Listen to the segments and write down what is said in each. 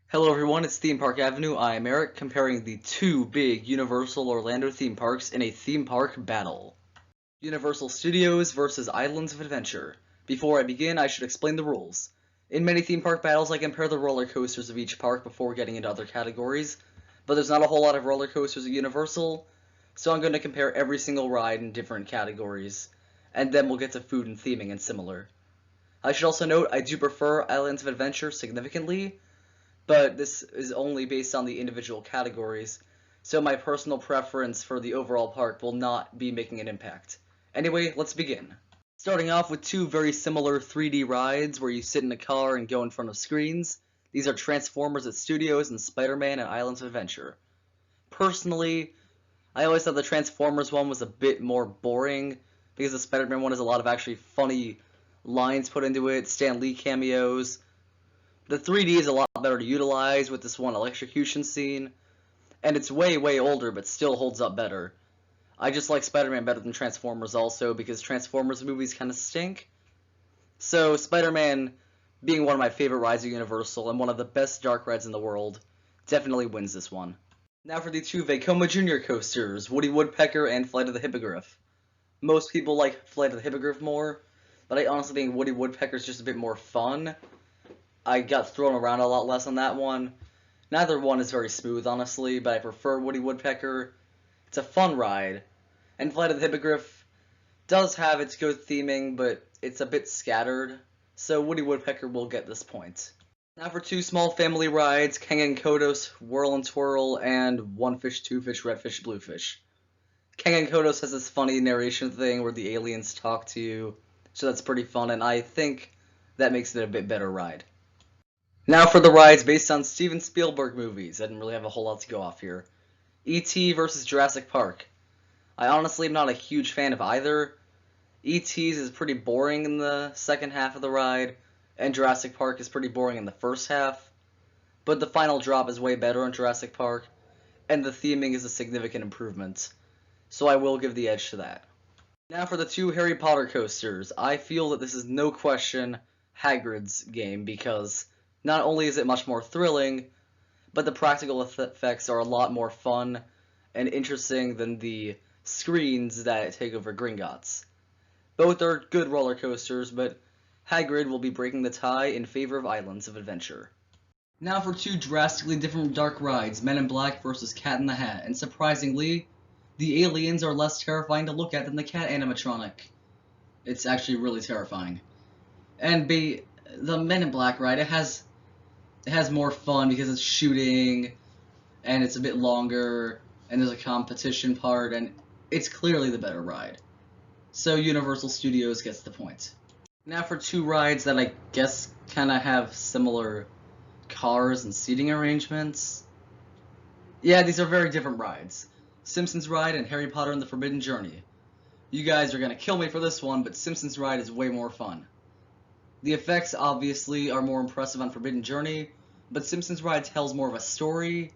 Hello everyone, it's Theme Park Avenue. I am Eric, comparing the two big Universal Orlando theme parks in a theme park battle. Universal Studios versus Islands of Adventure. Before I begin, I should explain the rules. In many theme park battles, I compare the roller coasters of each park before getting into other categories, but there's not a whole lot of roller coasters at Universal, so I'm going to compare every single ride in different categories, and then we'll get to food and theming and similar. I should also note I do prefer Islands of Adventure significantly, but this is only based on the individual categories, so my personal preference for the overall park will not be making an impact. Anyway, let's begin. Starting off with two very similar 3D rides where you sit in a car and go in front of screens. These are Transformers at Studios and Spider-Man at Islands of Adventure. Personally, I always thought the Transformers one was a bit more boring because the Spider-Man one has a lot of actually funny lines put into it, Stan Lee cameos. The 3D is a lot better to utilize with this one electrocution scene, and it's way, way older, but still holds up better. I just like Spider-Man better than Transformers also, because Transformers movies kind of stink. So Spider-Man, being one of my favorite rides at Universal, and one of the best dark rides in the world, definitely wins this one. Now for the two Vekoma Jr. coasters, Woody Woodpecker and Flight of the Hippogriff. Most people like Flight of the Hippogriff more, but I honestly think Woody Woodpecker is just a bit more fun. I got thrown around a lot less on that one. Neither one is very smooth, honestly, but I prefer Woody Woodpecker. It's a fun ride. And Flight of the Hippogriff does have its good theming, but it's a bit scattered, so Woody Woodpecker will get this point. Now for two small family rides, Kang and Kodos, Whirl and Twirl, and One Fish, Two Fish, Red Fish, Blue Fish. Kang and Kodos has this funny narration thing where the aliens talk to you, so that's pretty fun, and I think that makes it a bit better ride. Now for the rides based on Steven Spielberg movies. I didn't really have a whole lot to go off here. E.T. versus Jurassic Park. I honestly am not a huge fan of either. E.T.'s is pretty boring in the second half of the ride, and Jurassic Park is pretty boring in the first half. But the final drop is way better in Jurassic Park, and the theming is a significant improvement. So I will give the edge to that. Now for the two Harry Potter coasters. I feel that this is no question Hagrid's game, because not only is it much more thrilling, but the practical effects are a lot more fun and interesting than the screens that take over Gringotts. Both are good roller coasters, but Hagrid will be breaking the tie in favor of Islands of Adventure. Now for two drastically different dark rides, Men in Black versus Cat in the Hat, and surprisingly, the aliens are less terrifying to look at than the cat animatronic. It's actually really terrifying. And the Men in Black ride, it has more fun because it's shooting, and it's a bit longer, and there's a competition part, and it's clearly the better ride. So Universal Studios gets the point. Now for two rides that I guess kind of have similar cars and seating arrangements. Yeah, these are very different rides. Simpsons Ride and Harry Potter and the Forbidden Journey. You guys are going to kill me for this one, but Simpsons Ride is way more fun. The effects, obviously, are more impressive on Forbidden Journey, but Simpsons Ride tells more of a story,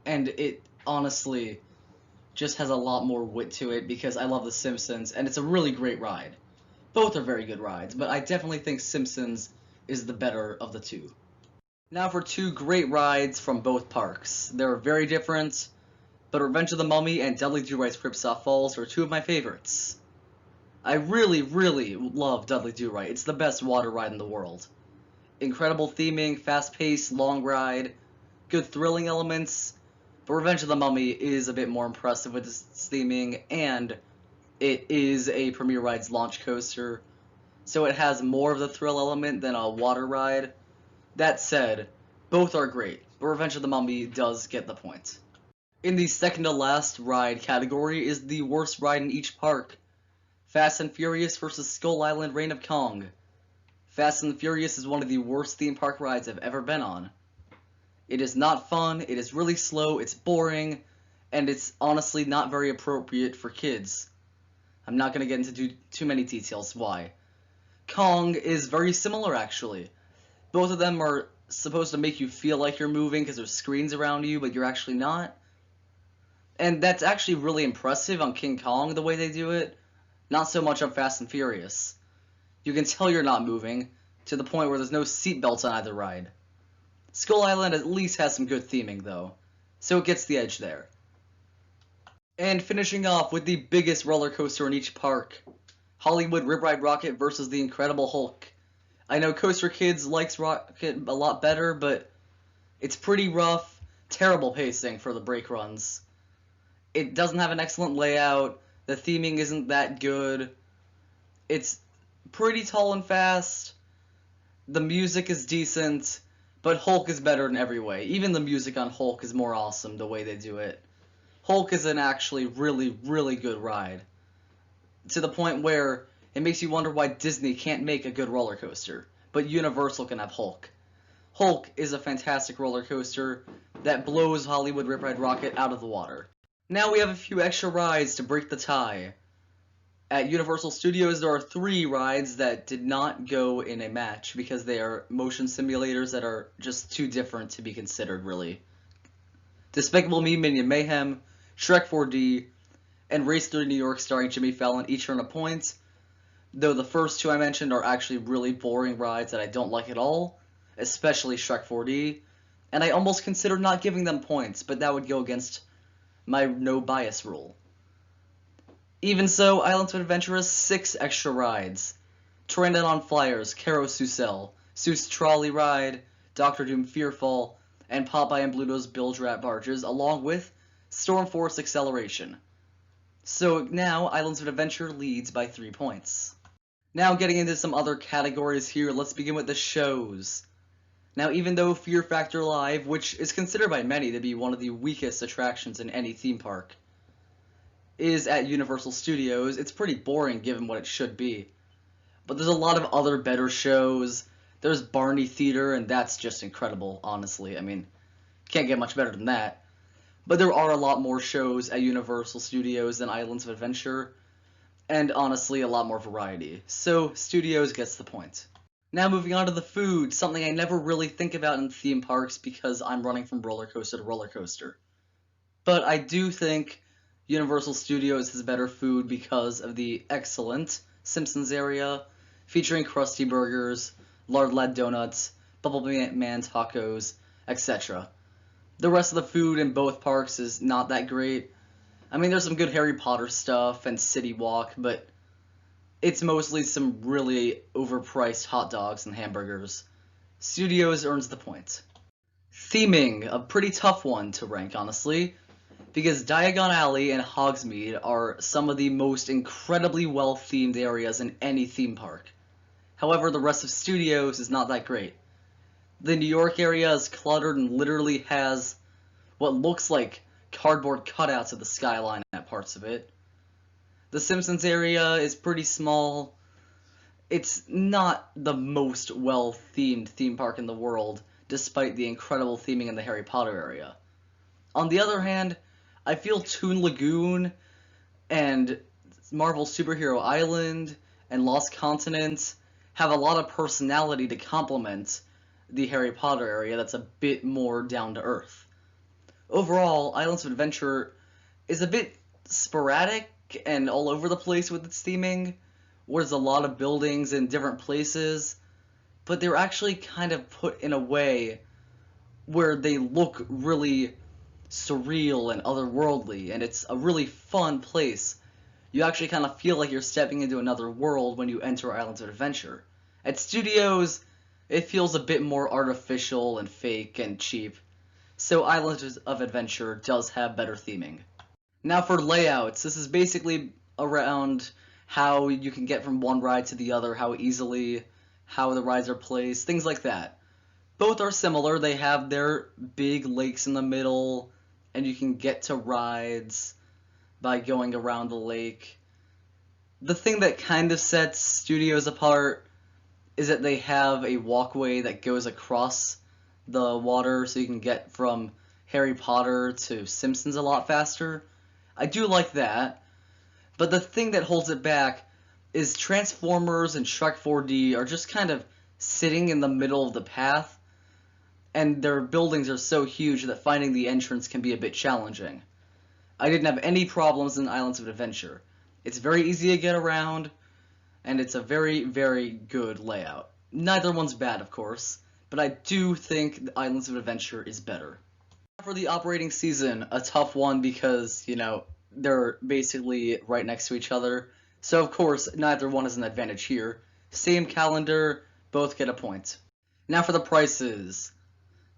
and it, honestly, just has a lot more wit to it because I love The Simpsons, and it's a really great ride. Both are very good rides, but I definitely think Simpsons is the better of the two. Now for two great rides from both parks. They're very different, but Revenge of the Mummy and Dudley Do-Right's Ripsaw Falls are two of my favorites. I really, really love Dudley Do-Right. It's the best water ride in the world. Incredible theming, fast-paced, long ride, good thrilling elements, but Revenge of the Mummy is a bit more impressive with its theming, and it is a Premier Rides launch coaster, so it has more of the thrill element than a water ride. That said, both are great, but Revenge of the Mummy does get the point. In the second to last ride category is the worst ride in each park. Fast and Furious vs. Skull Island Reign of Kong. Fast and Furious is one of the worst theme park rides I've ever been on. It is not fun, it is really slow, it's boring, and it's honestly not very appropriate for kids. I'm not going to get into too many details why. Kong is very similar, actually. Both of them are supposed to make you feel like you're moving because there's screens around you, but you're actually not. And that's actually really impressive on King Kong, the way they do it. Not so much on Fast and Furious. You can tell you're not moving, to the point where there's no seatbelts on either ride. Skull Island at least has some good theming though, so it gets the edge there. And finishing off with the biggest roller coaster in each park, Hollywood Rip Ride Rocket versus the Incredible Hulk. I know Coaster Kids likes Rocket a lot better, but it's pretty rough, terrible pacing for the brake runs. It doesn't have an excellent layout, the theming isn't that good, it's pretty tall and fast, the music is decent, but Hulk is better in every way. Even the music on Hulk is more awesome the way they do it. Hulk is an actually really, really good ride, to the point where it makes you wonder why Disney can't make a good roller coaster, but Universal can have Hulk. Hulk is a fantastic roller coaster that blows Hollywood Rip Ride Rocket out of the water. Now we have a few extra rides to break the tie. At Universal Studios, there are 3 rides that did not go in a match because they are motion simulators that are just too different to be considered, really. Despicable Me, Minion Mayhem, Shrek 4D, and Race Through New York starring Jimmy Fallon each earn a point, though the first 2 I mentioned are actually really boring rides that I don't like at all, especially Shrek 4D, and I almost considered not giving them points, but that would go against my no bias rule. Even so, Islands of Adventure has 6 extra rides. Tornado on Flyers, Caro Susel, Seuss Trolley Ride, Doctor Doom Fearfall, and Popeye and Bluto's Bilge Rat Barges, along with Storm Force Acceleration. So now, Islands of Adventure leads by 3 points. Now getting into some other categories here, let's begin with the shows. Now even though Fear Factor Live, which is considered by many to be one of the weakest attractions in any theme park, is at Universal Studios, it's pretty boring given what it should be. But there's a lot of other better shows. There's Barney Theater, and that's just incredible, honestly. I mean, can't get much better than that. But there are a lot more shows at Universal Studios than Islands of Adventure, and honestly, a lot more variety. So, Studios gets the point. Now moving on to the food, something I never really think about in theme parks because I'm running from roller coaster to roller coaster. But I do think Universal Studios has better food because of the excellent Simpsons area, featuring Krusty Burgers, Lard Lad Donuts, Bubble Man Tacos, etc. The rest of the food in both parks is not that great. I mean, there's some good Harry Potter stuff and City Walk, but it's mostly some really overpriced hot dogs and hamburgers. Studios earns the point. Theming, a pretty tough one to rank, honestly, because Diagon Alley and Hogsmeade are some of the most incredibly well-themed areas in any theme park. However, the rest of Studios is not that great. The New York area is cluttered and literally has what looks like cardboard cutouts of the skyline at parts of it. The Simpsons area is pretty small. It's not the most well-themed theme park in the world, despite the incredible theming in the Harry Potter area. On the other hand, I feel Toon Lagoon and Marvel Superhero Island and Lost Continent have a lot of personality to complement the Harry Potter area that's a bit more down-to-earth. Overall, Islands of Adventure is a bit sporadic and all over the place with its theming, where there's a lot of buildings in different places, but they're actually kind of put in a way where they look really surreal and otherworldly, and it's a really fun place. You actually kind of feel like you're stepping into another world when you enter Islands of Adventure. At Studios, it feels a bit more artificial and fake and cheap, so Islands of Adventure does have better theming. Now for layouts, this is basically around how you can get from one ride to the other, how easily, how the rides are placed, things like that. Both are similar. They have their big lakes in the middle, and you can get to rides by going around the lake. The thing that kind of sets Studios apart is that they have a walkway that goes across the water so you can get from Harry Potter to Simpsons a lot faster. I do like that, but the thing that holds it back is Transformers and Shrek 4D are just kind of sitting in the middle of the path, and their buildings are so huge that finding the entrance can be a bit challenging. I didn't have any problems in Islands of Adventure. It's very easy to get around, and it's a very, very good layout. Neither one's bad, of course, but I do think the Islands of Adventure is better. For the operating season, a tough one because, they're basically right next to each other. So, of course, neither one has an advantage here. Same calendar, both get a point. Now for the prices.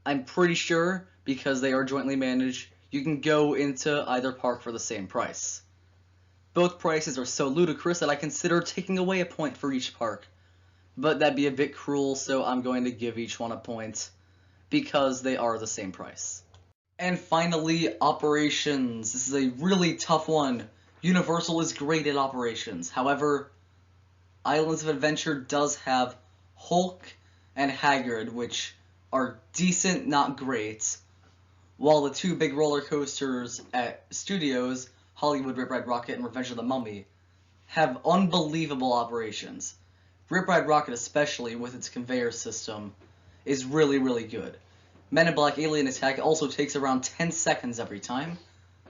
I'm pretty sure, because they are jointly managed, you can go into either park for the same price. Both prices are so ludicrous that I consider taking away a point for each park. But that'd be a bit cruel, so I'm going to give each one a point, because they are the same price. And finally, operations. This is a really tough one. Universal is great at operations. However, Islands of Adventure does have Hulk and Hagrid, which are decent, not great, while the two big roller coasters at Studios, Hollywood Rip Ride Rockit and Revenge of the Mummy, have unbelievable operations. Rip Ride Rockit, especially with its conveyor system, is really, really good. Men in Black Alien Attack also takes around 10 seconds every time,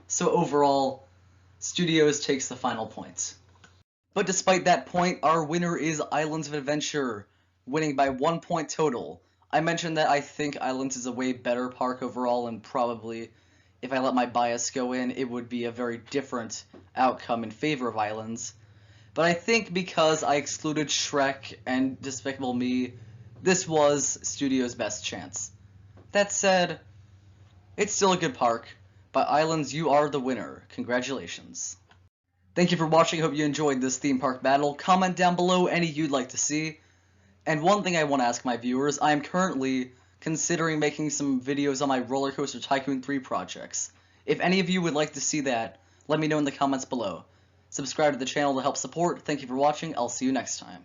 so overall, Studios takes the final point. But despite that point, our winner is Islands of Adventure, winning by 1 point total. I mentioned that I think Islands is a way better park overall, and probably, if I let my bias go in, it would be a very different outcome in favor of Islands. But I think because I excluded Shrek and Despicable Me, this was Studio's best chance. That said, it's still a good park, but Islands, you are the winner. Congratulations. Thank you for watching. I hope you enjoyed this theme park battle. Comment down below any you'd like to see. And one thing I want to ask my viewers, I am currently considering making some videos on my Roller Coaster Tycoon 3 projects. If any of you would like to see that, let me know in the comments below. Subscribe to the channel to help support. Thank you for watching. I'll see you next time.